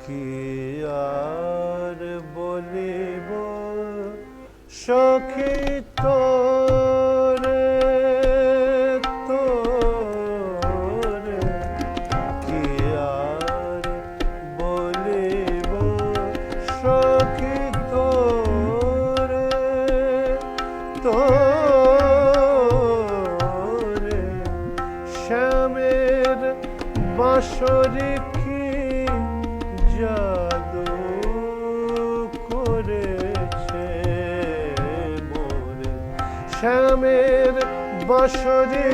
কি আর বলিব সখী তোরে তোরে, কি আর বলিব সখী তোরে তোরে, শ্যামের বাঁশরি কি জাদু করেছে মোরে, শ্যামের বাঁশরি